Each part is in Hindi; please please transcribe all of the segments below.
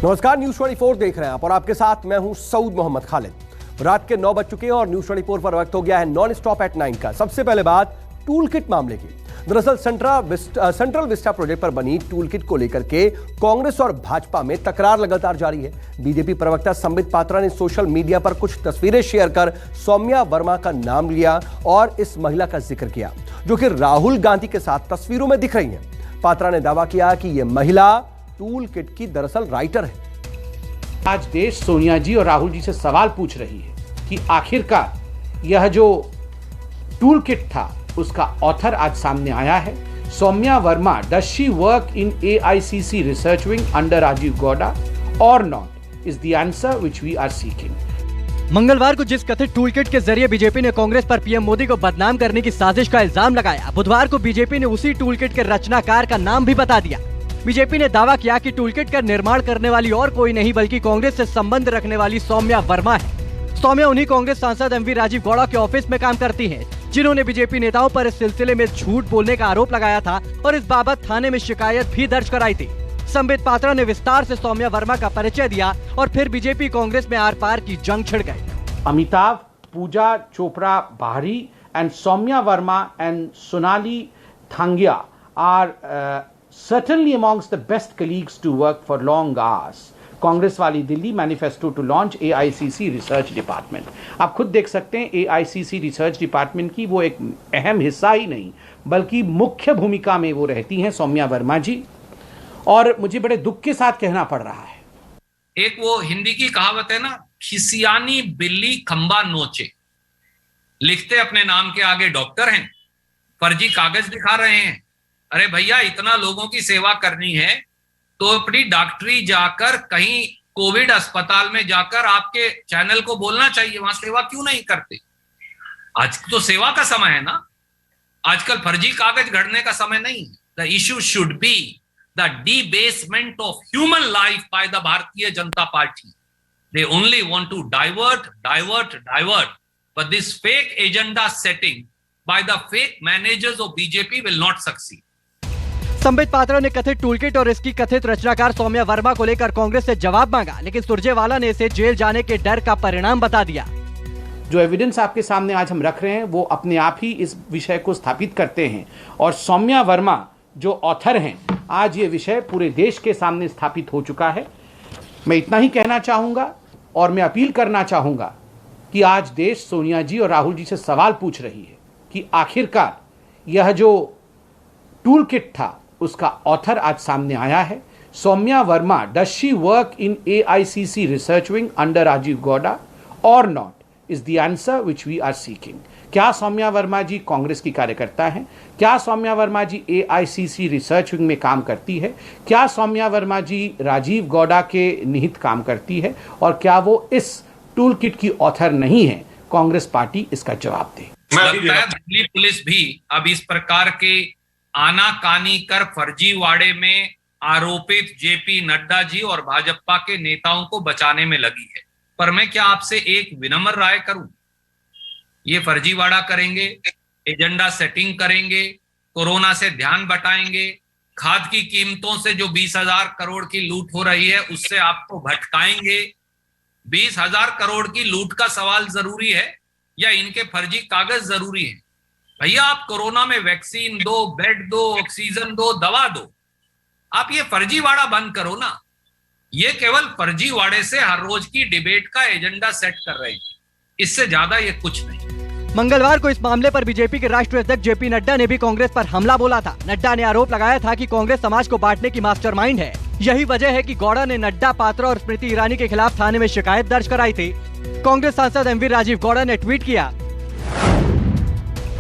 नमस्कार, न्यूज 24 देख रहे हैं आप और आपके साथ मैं हूं सऊद मोहम्मद खालिद। रात के 9 बज चुके हैं और न्यूज 24 पर वक्त हो गया है नॉन स्टॉप एट 9 का। सबसे पहले बात टूल किट मामले की। दरअसल सेंट्रल विस्टा प्रोजेक्ट पर बनी टूल किट को लेकर के कांग्रेस और भाजपा में तकरार लगातार जारी है। बीजेपी प्रवक्ता संबित पात्रा ने सोशल मीडिया पर कुछ तस्वीरें शेयर कर सौम्या वर्मा का नाम लिया और इस महिला का जिक्र किया जो कि राहुल गांधी के साथ तस्वीरों में दिख रही है। पात्रा ने दावा किया कि यह महिला टूल किट की दरअसल राइटर है। आज देश सोनिया जी और राहुल जी से सवाल पूछ रही है कि आखिरकार यह जो टूल किट था उसका ऑथर आज सामने आया है। Saumya Verma, does she work in AICC research wing under Rajeev Gowda or not is the answer which we are seeking. मंगलवार को जिस कथित टूल किट के जरिए बीजेपी ने कांग्रेस पर पीएम मोदी को बदनाम करने की साजिश का इल्जाम लगाया, बुधवार को बीजेपी ने उसी टूल किट के रचनाकार का नाम भी बता दिया। बीजेपी ने दावा किया कि टूल किट का निर्माण करने वाली और कोई नहीं बल्कि कांग्रेस से संबंध रखने वाली सौम्या वर्मा है। सौम्या उन्हीं कांग्रेस सांसद MV राजीव गौड़ा के ऑफिस में काम करती हैं, जिन्होंने बीजेपी नेताओं पर इस सिलसिले में झूठ बोलने का आरोप लगाया था और इस बाबत थाने में शिकायत भी दर्ज कराई थी। संबित पात्रा ने विस्तार से सौम्या वर्मा का परिचय दिया और फिर बीजेपी कांग्रेस में आर पार की जंग छिड़ गई। Amitabh, Pooja Chopra Bahri and Saumya Verma and Sonali Thangia are certainly amongst the best colleagues to work for long hours. Congress वाली Delhi manifesto to launch AICC research department. आप खुद देख सकते हैं AICC रिसर्च डिपार्टमेंट की वो एक अहम हिस्सा ही नहीं बल्कि मुख्य भूमिका में वो रहती हैं सौम्या वर्मा जी, और मुझे बड़े दुख के साथ कहना पड़ रहा है। एक वो हिंदी की कहावत है ना, खिसियानी बिल्ली खंबा नोचे। लिखते अपने नाम के आगे डॉक्टर हैं, फर्जी कागज दिखा रहे हैं। अरे भैया, इतना लोगों की सेवा करनी है तो अपनी डॉक्टरी जाकर कहीं कोविड अस्पताल में जाकर आपके चैनल को बोलना चाहिए, वहां सेवा क्यों नहीं करते। आज तो सेवा का समय है ना, आजकल फर्जी कागज घड़ने का समय नहीं है। The issue should be the debasement of human life by the Bharatiya Janata Party. They only want to divert but this fake agenda setting by the fake managers of BJP will not succeed. Sambit Patra ने कथित टूलकिट और इसकी कथित रचनाकार सौम्या वर्मा को लेकर कांग्रेस से जवाब मांगा, लेकिन सुरजेवाला ने इसे जेल जाने के डर का परिणाम बता दिया। जो एविडेंस आपके सामने आज हम रख रहे हैं वो अपने आप ही इस विषय को स्थापित करते हैं, और सौम्या वर्मा जो ऑथर हैं, आज ये विषय पूरे देश के सामने स्थापित हो चुका है। मैं इतना ही कहना चाहूंगा और मैं अपील करना चाहूंगा कि आज देश सोनिया जी और राहुल जी से सवाल पूछ रही है कि आखिरकार यह जो टूल किट था उसका ऑथर आज सामने आया है। Saumya Verma, does she work in AICC research wing under Rajeev Gowda or not is the answer which we are seeking. क्या सौम्या वर्मा जी कांग्रेस की कार्यकर्ता हैं? क्या Saumya Verma ji AICC research wing में काम करती है? क्या सौम्या वर्मा जी राजीव गौड़ा के निहित काम करती है? और क्या वो इस टूल किट की ऑथर नहीं है? कांग्रेस पार्टी इसका जवाब दे। लगता है दिल्ली पुलिस भी अब इस प्रकार के आनाकानी कर फर्जीवाड़े में आरोपित JP नड्डा जी और भाजपा के नेताओं को बचाने में लगी है। पर मैं क्या आपसे एक विनम्र राय करूं, ये फर्जीवाड़ा करेंगे, एजेंडा सेटिंग करेंगे, कोरोना से ध्यान बटाएंगे, खाद की कीमतों से जो 20,000 करोड़ की लूट हो रही है उससे आपको भटकाएंगे। 20,000 करोड़ की लूट का सवाल जरूरी है या इनके फर्जी कागज जरूरी है? भैया, आप कोरोना में वैक्सीन दो, बेड दो, ऑक्सीजन दो, दवा दो, आप ये फर्जीवाड़ा बंद करो ना। ये केवल फर्जीवाड़े से हर रोज की डिबेट का एजेंडा सेट कर रहे हैं, इससे ज्यादा ये कुछ नहीं। मंगलवार को इस मामले पर बीजेपी के राष्ट्रीय अध्यक्ष JP नड्डा ने भी कांग्रेस पर हमला बोला था। नड्डा ने आरोप लगाया था कि कांग्रेस समाज को बांटने की मास्टरमाइंड है। यही वजह है कि गौड़ा ने नड्डा, पात्रा और स्मृति ईरानी के खिलाफ थाने में शिकायत दर्ज कराई थी। कांग्रेस सांसद MV राजीव गौड़ा ने ट्वीट किया,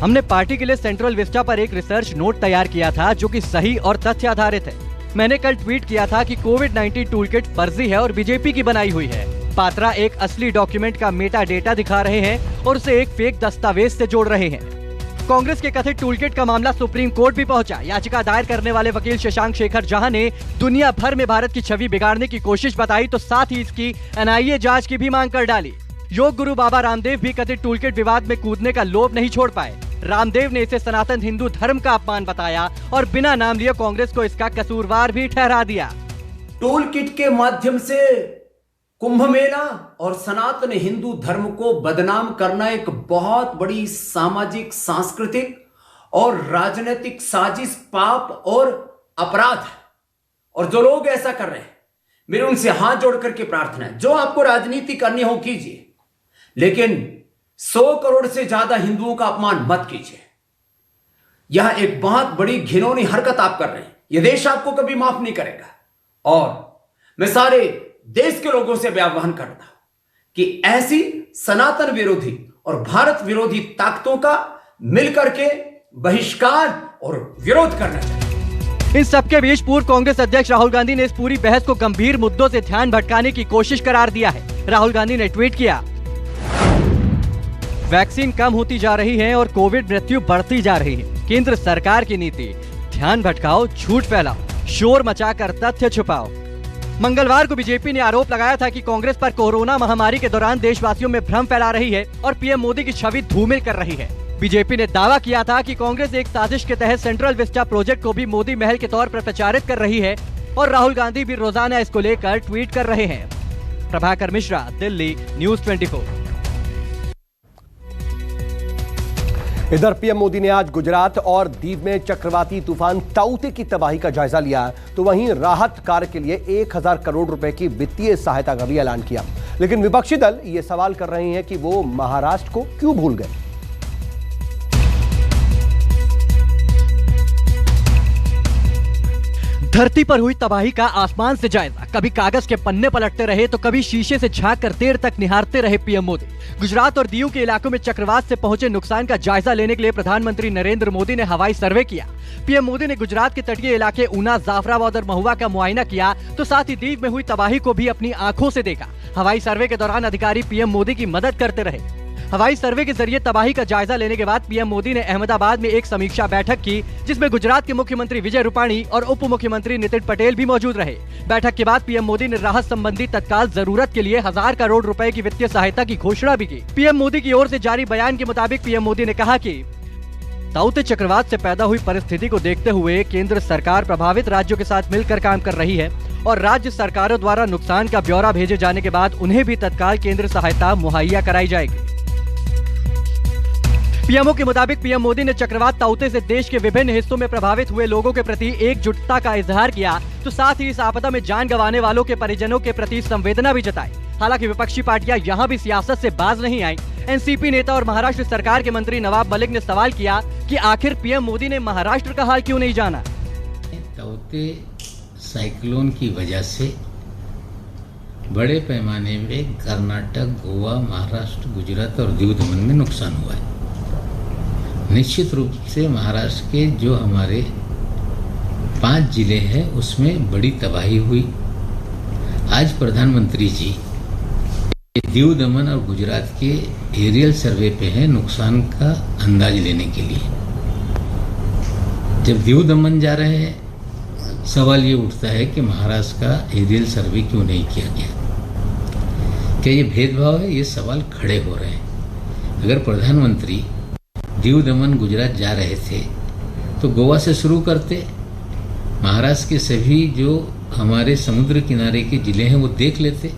हमने पार्टी के लिए सेंट्रल विस्टा पर एक रिसर्च नोट तैयार किया था जो कि सही और तथ्य आधारित है। मैंने कल ट्वीट किया था कि कोविड-19 टूलकिट फर्जी है और बीजेपी की बनाई हुई है। पात्रा एक असली डॉक्यूमेंट का मेटा डेटा दिखा रहे हैं और उसे एक फेक दस्तावेज से जोड़ रहे हैं। कांग्रेस के कथित टूलकिट का मामला सुप्रीम कोर्ट भी पहुंचा। याचिका दायर करने वाले वकील शशांक शेखर जहां ने दुनिया भर में भारत की छवि बिगाड़ने की कोशिश बताई, तो साथ ही इसकी NIA जांच की भी मांग कर डाली। योग गुरु बाबा रामदेव भी कथित टूलकिट विवाद में कूदने का लोभ नहीं छोड़ पाए। रामदेव ने इसे सनातन हिंदू धर्म का अपमान बताया और बिना नाम लिए कांग्रेस को इसका कसूरवार भी ठहरा दिया। टूल किट के माध्यम से कुंभ मेला और सनातन हिंदू धर्म को बदनाम करना एक बहुत बड़ी सामाजिक, सांस्कृतिक और राजनीतिक साजिश, पाप और अपराध है। और जो लोग ऐसा कर रहे हैं, मेरे उनसे हाथ जोड़ करके प्रार्थना है, जो आपको राजनीति करनी हो कीजिए, लेकिन 100 करोड़ से ज्यादा हिंदुओं का अपमान मत कीजिए। यह एक बहुत बड़ी घिनौनी हरकत आप कर रहे हैं। यह देश आपको कभी माफ नहीं करेगा। और मैं सारे देश के लोगों से भी आह्वान करता हूं कि ऐसी सनातन विरोधी और भारत विरोधी ताकतों का मिलकर के बहिष्कार और विरोध करना चाहिए। इन सबके बीच पूर्व कांग्रेस अध्यक्ष राहुल गांधी ने इस पूरी बहस को गंभीर मुद्दों से ध्यान भटकाने की कोशिश करार दिया है। राहुल गांधी ने ट्वीट किया, वैक्सीन कम होती जा रही है और कोविड मृत्यु बढ़ती जा रही है। केंद्र सरकार की नीति ध्यान भटकाओ, झूठ फैलाओ, शोर मचाकर तथ्य छुपाओ। मंगलवार को बीजेपी ने आरोप लगाया था कि कांग्रेस पर कोरोना महामारी के दौरान देशवासियों में भ्रम फैला रही है और पीएम मोदी की छवि धूमिल कर रही है। बीजेपी ने दावा किया था कि कांग्रेस एक साजिश के तहत सेंट्रल विस्टा प्रोजेक्ट को भी मोदी महल के तौर पर प्रचारित कर रही है और राहुल गांधी भी रोजाना इसको लेकर ट्वीट कर रहे हैं। प्रभाकर मिश्रा, दिल्ली, न्यूज़ 24। इधर पीएम मोदी ने आज गुजरात और दीव में चक्रवाती तूफान ताउते की तबाही का जायजा लिया, तो वहीं राहत कार्य के लिए 1000 करोड़ रुपए की वित्तीय सहायता का भी ऐलान किया। लेकिन विपक्षी दल ये सवाल कर रहे हैं कि वो महाराष्ट्र को क्यों भूल गए। धरती पर हुई तबाही का आसमान से जायजा। कभी कागज के पन्ने पलटते रहे तो कभी शीशे से झांक कर देर तक निहारते रहे पीएम मोदी। गुजरात और दीव के इलाकों में चक्रवात से पहुंचे नुकसान का जायजा लेने के लिए प्रधानमंत्री नरेंद्र मोदी ने हवाई सर्वे किया। पीएम मोदी ने गुजरात के तटीय इलाके ऊना, जाफराबाद और महुआ का मुआयना किया, तो साथ ही दीव में हुई तबाही को भी अपनी आंखों से देखा। हवाई सर्वे के दौरान अधिकारी पीएम मोदी की मदद करते रहे। हवाई सर्वे के जरिए तबाही का जायजा लेने के बाद पीएम मोदी ने अहमदाबाद में एक समीक्षा बैठक की, जिसमें गुजरात के मुख्यमंत्री विजय रूपाणी और उप मुख्यमंत्री नितिन पटेल भी मौजूद रहे। बैठक के बाद पीएम मोदी ने राहत संबंधी तत्काल जरूरत के लिए 1000 करोड़ रुपए की वित्तीय सहायता की घोषणा भी की। पीएम मोदी की ओर से जारी बयान के मुताबिक पीएम मोदी ने कहा कि ताउते चक्रवात से पैदा हुई परिस्थिति को देखते हुए केंद्र सरकार प्रभावित राज्यों के साथ मिलकर काम कर रही है और राज्य सरकारों द्वारा नुकसान का ब्यौरा भेजे जाने के बाद उन्हें भी तत्काल केंद्र सहायता मुहैया कराई जाएगी। पीएमओ के मुताबिक पीएम मोदी ने चक्रवात ताउते से देश के विभिन्न हिस्सों में प्रभावित हुए लोगों के प्रति एकजुटता का इजहार किया, तो साथ ही इस आपदा में जान गंवाने वालों के परिजनों के प्रति संवेदना भी जताई। हालांकि विपक्षी पार्टियां यहां भी सियासत से बाज नहीं आई। एनसीपी नेता और महाराष्ट्र सरकार के मंत्री नवाब मलिक ने सवाल किया कि आखिर पीएम मोदी ने महाराष्ट्र का हाल क्यों नहीं जाना। ताउते साइक्लोन की वजह से बड़े पैमाने में कर्नाटक, गोवा, महाराष्ट्र, गुजरात और दीव दमन में नुकसान हुआ है। निश्चित रूप से महाराष्ट्र के जो हमारे 5 जिले हैं उसमें बड़ी तबाही हुई। आज प्रधानमंत्री जी दीव दमन और गुजरात के एरियल सर्वे पे हैं नुकसान का अंदाज लेने के लिए। जब दीव दमन जा रहे हैं, सवाल ये उठता है कि महाराष्ट्र का एरियल सर्वे क्यों नहीं किया गया। क्या ये भेदभाव है? ये सवाल खड़े हो रहे हैं। अगर प्रधानमंत्री दीव दमन गुजरात जा रहे थे तो गोवा से शुरू करते, महाराष्ट्र के सभी जो हमारे समुद्र किनारे के जिले हैं वो देख लेते,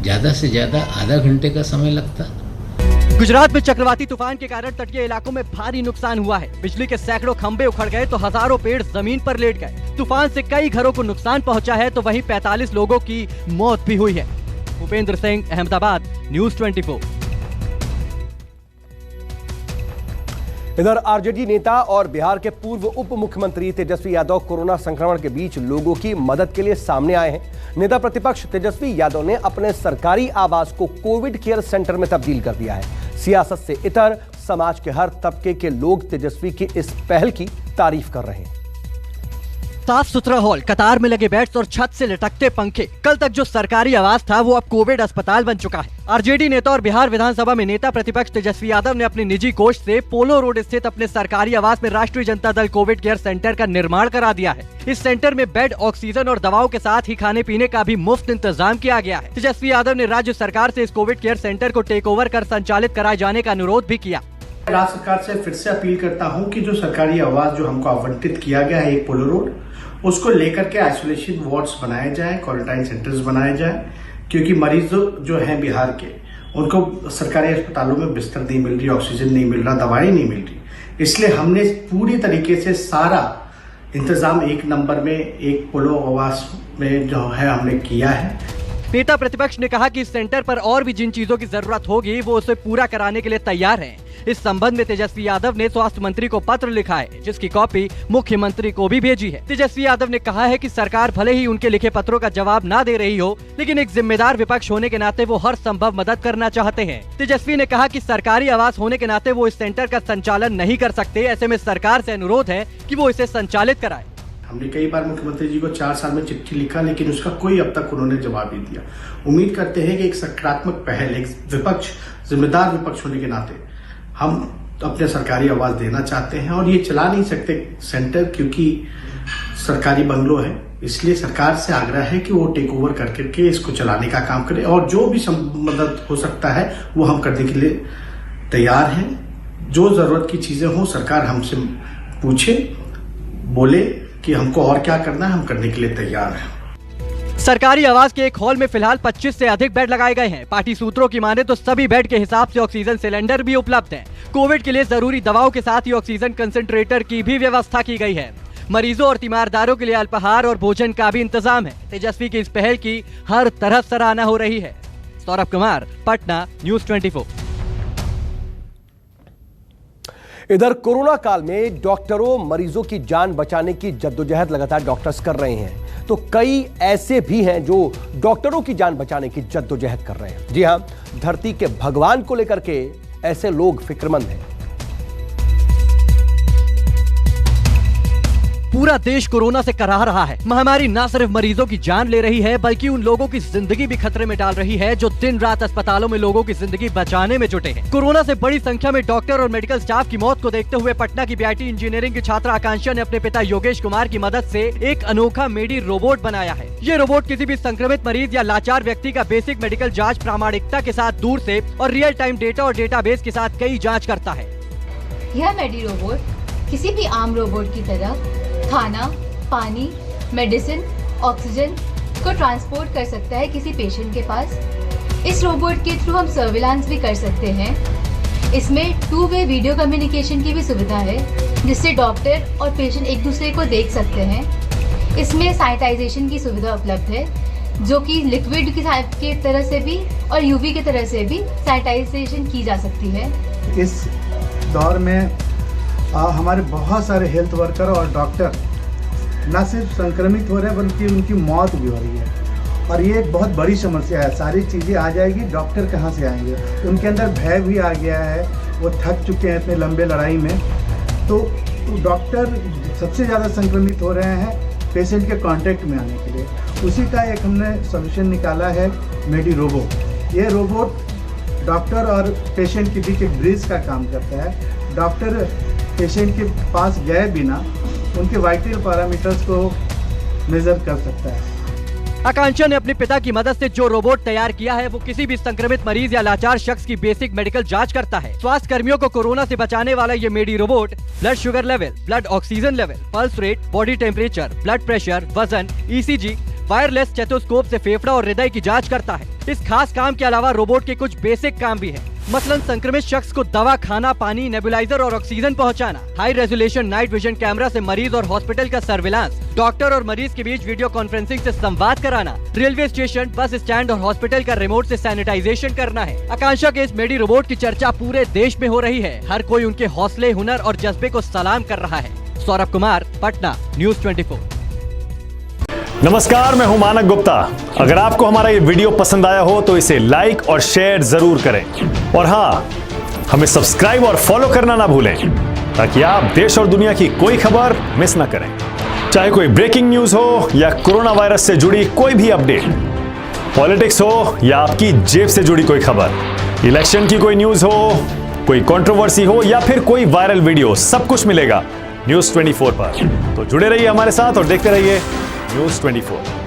ज्यादा से ज्यादा आधा घंटे का समय लगता। गुजरात में चक्रवाती तूफान के कारण तटीय इलाकों में भारी नुकसान हुआ है। बिजली के सैकड़ों खंभे उखड़ गए तो हजारों पेड़ जमीन पर लेट गए। तूफान से कई घरों को नुकसान पहुंचा है, तो वहीं 45 लोगों की मौत भी हुई है। भूपेंद्र सिंह, अहमदाबाद, न्यूज़ 24। इधर आरजेडी नेता और बिहार के पूर्व उप मुख्यमंत्री तेजस्वी यादव कोरोना संक्रमण के बीच लोगों की मदद के लिए सामने आए हैं। नेता प्रतिपक्ष तेजस्वी यादव ने अपने सरकारी आवास को कोविड केयर सेंटर में तब्दील कर दिया है। सियासत से इतर समाज के हर तबके के लोग तेजस्वी की इस पहल की तारीफ कर रहे हैं। साफ सुथरा हॉल, कतार में लगे बेड्स और छत से लटकते पंखे। कल तक जो सरकारी आवास था वो अब कोविड अस्पताल बन चुका है। आरजेडी नेता और बिहार विधानसभा में नेता प्रतिपक्ष तेजस्वी यादव ने अपनी निजी कोष से पोलो रोड स्थित अपने सरकारी आवास में राष्ट्रीय Janata Dal Covid care centre का निर्माण करा दिया है। इस सेंटर में बेड, ऑक्सीजन और दवाओं के साथ ही खाने पीने का भी मुफ्त इंतजाम किया गया है। तेजस्वी यादव ने राज्य सरकार से इस कोविड केयर सेंटर को टेक ओवर कर संचालित कराए जाने का अनुरोध भी किया। राज्य सरकार से फिर से अपील करता हूं कि जो सरकारी आवास जो हमको आवंटित किया गया है एक पोलो रोड, उसको लेकर के आइसोलेशन वार्ड्स बनाए जाए, क्वारंटाइन सेंटर्स बनाए जाए, क्योंकि मरीज जो हैं बिहार के, उनको सरकारी अस्पतालों में बिस्तर नहीं मिल रही, ऑक्सीजन नहीं मिल रहा, दवाई नहीं मिल रही। इसलिए हमने पूरी तरीके से सारा इंतजाम एक नंबर में एक पोलो आवास में जो है हमने किया है। नेता प्रतिपक्ष ने कहा कि इस सेंटर पर और भी जिन चीजों की जरूरत होगी वो उसे पूरा कराने के लिए तैयार हैं। इस संबंध में तेजस्वी यादव ने स्वास्थ्य मंत्री को पत्र लिखा है, जिसकी कॉपी मुख्यमंत्री को भी भेजी है। तेजस्वी यादव ने कहा है कि सरकार भले ही उनके लिखे पत्रों का जवाब ना दे रही हो, लेकिन एक जिम्मेदार विपक्ष होने के नाते वो हर संभव मदद करना चाहते हैं। तेजस्वी ने कहा कि सरकारी आवास होने के नाते वो इस सेंटर का संचालन नहीं कर सकते। ऐसे में सरकार से अनुरोध है कि वो इसे संचालित कराए। हमने कई बार मुख्यमंत्री जी को 4 साल में चिट्ठी लिखा, लेकिन उसका कोई अब तक उन्होंने जवाब नहीं दिया। उम्मीद करते हैं कि एक सकारात्मक पहल, एक विपक्ष, जिम्मेदार विपक्ष होने के नाते हम अपने सरकारी आवास देना चाहते हैं। और ये चला नहीं सकते सेंटर, क्योंकि सरकारी बंगलो है, इसलिए सरकार से आग्रह है कि वो टेक ओवर करके इसको चलाने का काम करे, और जो भी मदद हो सकता है वो हम करने के लिए तैयार हैं। जो जरूरत की चीजें हो सरकार हमसे पूछे, बोले कि हमको और क्या करना है, हम करने के लिए तैयार हैं। सरकारी आवास के एक हॉल में फिलहाल 25 से अधिक बेड लगाए गए हैं। पार्टी सूत्रों की माने तो सभी बेड के हिसाब से ऑक्सीजन सिलेंडर भी उपलब्ध हैं। कोविड के लिए जरूरी दवाओं के साथ ही ऑक्सीजन कंसंट्रेटर की भी व्यवस्था की गई है। मरीजों और तीमारदारों के लिए अल्पाहार और भोजन का भी इंतजाम है। तेजस्वी की इस पहल की हर तरफ सराहना हो रही है। सौरभ कुमार, पटना, न्यूज़ 24। इधर कोरोना काल में डॉक्टरों मरीजों की जान बचाने की जद्दोजहद लगातार डॉक्टर्स कर रहे हैं, तो कई ऐसे भी हैं जो डॉक्टरों की जान बचाने की जद्दोजहद कर रहे हैं। जी हां, धरती के भगवान को लेकर के ऐसे लोग फिक्रमंद हैं। पूरा देश कोरोना से कराह रहा है। महामारी न सिर्फ मरीजों की जान ले रही है, बल्कि उन लोगों की जिंदगी भी खतरे में डाल रही है जो दिन रात अस्पतालों में लोगों की जिंदगी बचाने में जुटे हैं। कोरोना से बड़ी संख्या में डॉक्टर और मेडिकल स्टाफ की मौत को देखते हुए पटना की बीआईटी इंजीनियरिंग की छात्रा आकांक्षा ने अपने पिता योगेश कुमार की मदद से एक अनोखा मेडी रोबोट बनाया है। ये रोबोट किसी भी संक्रमित मरीज या लाचार व्यक्ति का बेसिक मेडिकल जाँच प्रामाणिकता के साथ दूर से और रियल टाइम डेटा और डेटाबेस के साथ कई जाँच करता है। यह मेडी रोबोट किसी भी आम रोबोट की तरह खाना, पानी, मेडिसिन, ऑक्सीजन को ट्रांसपोर्ट कर सकता है किसी पेशेंट के पास। इस रोबोट के थ्रू हम सर्विलांस भी कर सकते हैं। इसमें 2 वे वीडियो कम्युनिकेशन की भी सुविधा है, जिससे डॉक्टर और पेशेंट एक दूसरे को देख सकते हैं। इसमें सैनिटाइजेशन की सुविधा उपलब्ध है, जो कि लिक्विड की तरह से भी और यूवी की तरह से भी सैनिटाइजेशन की जा सकती है। इस दौर में हमारे बहुत सारे हेल्थ वर्कर और डॉक्टर न सिर्फ संक्रमित हो रहे हैं, बल्कि उनकी मौत भी हो रही है, और ये एक बहुत बड़ी समस्या है। सारी चीज़ें आ जाएगी, डॉक्टर कहाँ से आएंगे? उनके अंदर भय भी आ गया है, वो थक चुके हैं इतने लंबे लड़ाई में। तो डॉक्टर सबसे ज़्यादा संक्रमित हो रहे हैं पेशेंट के कांटेक्ट में आने के लिए। उसी का एक हमने सोल्यूशन निकाला है, मेडी रोबोट। ये रोबोट डॉक्टर और पेशेंट के बीच एक ब्रिज का काम करता है। डॉक्टर पेशेंट के पास गए बिना उनके वाइटल पैरामीटर्स को मेजर कर सकता है। आकांक्षा ने अपने पिता की मदद से जो रोबोट तैयार किया है, वो किसी भी संक्रमित मरीज या लाचार शख्स की बेसिक मेडिकल जांच करता है। स्वास्थ्य कर्मियों को कोरोना से बचाने वाला ये medi robot blood sugar level, blood oxygen level, pulse rate, body temperature, blood pressure, वजन, ईसीजी, वायरलेस स्टेथोस्कोप से फेफड़ा और हृदय की जांच करता है। इस खास काम के अलावा रोबोट के कुछ बेसिक काम भी हैं। मसलन संक्रमित शख्स को दवा, खाना, पानी, नेबुलाइजर और ऑक्सीजन पहुंचाना, high resolution night vision camera से मरीज और हॉस्पिटल का सर्विलांस, डॉक्टर और मरीज के बीच वीडियो कॉन्फ्रेंसिंग से संवाद कराना, रेलवे स्टेशन, बस स्टैंड और हॉस्पिटल का रिमोट से सैनिटाइजेशन करना है। आकांक्षा के इस मेडी रोबोट की चर्चा पूरे देश में हो रही है। हर कोई उनके हौसले, हुनर और जज्बे को सलाम कर रहा है। सौरभ कुमार, पटना, न्यूज़ 24। नमस्कार, मैं हूं मानक गुप्ता। अगर आपको हमारा ये वीडियो पसंद आया हो तो इसे लाइक और शेयर जरूर करें, और हाँ, हमें सब्सक्राइब और फॉलो करना ना भूलें, ताकि आप देश और दुनिया की कोई खबर मिस ना करें। चाहे कोई ब्रेकिंग न्यूज हो या कोरोना वायरस से जुड़ी कोई भी अपडेट, पॉलिटिक्स हो या आपकी जेब से जुड़ी कोई खबर, इलेक्शन की कोई न्यूज हो, कोई कंट्रोवर्सी हो या फिर कोई वायरल वीडियो, सब कुछ मिलेगा न्यूज़ 24 पर। तो जुड़े रहिए हमारे साथ और देखते रहिए न्यूज़ 24।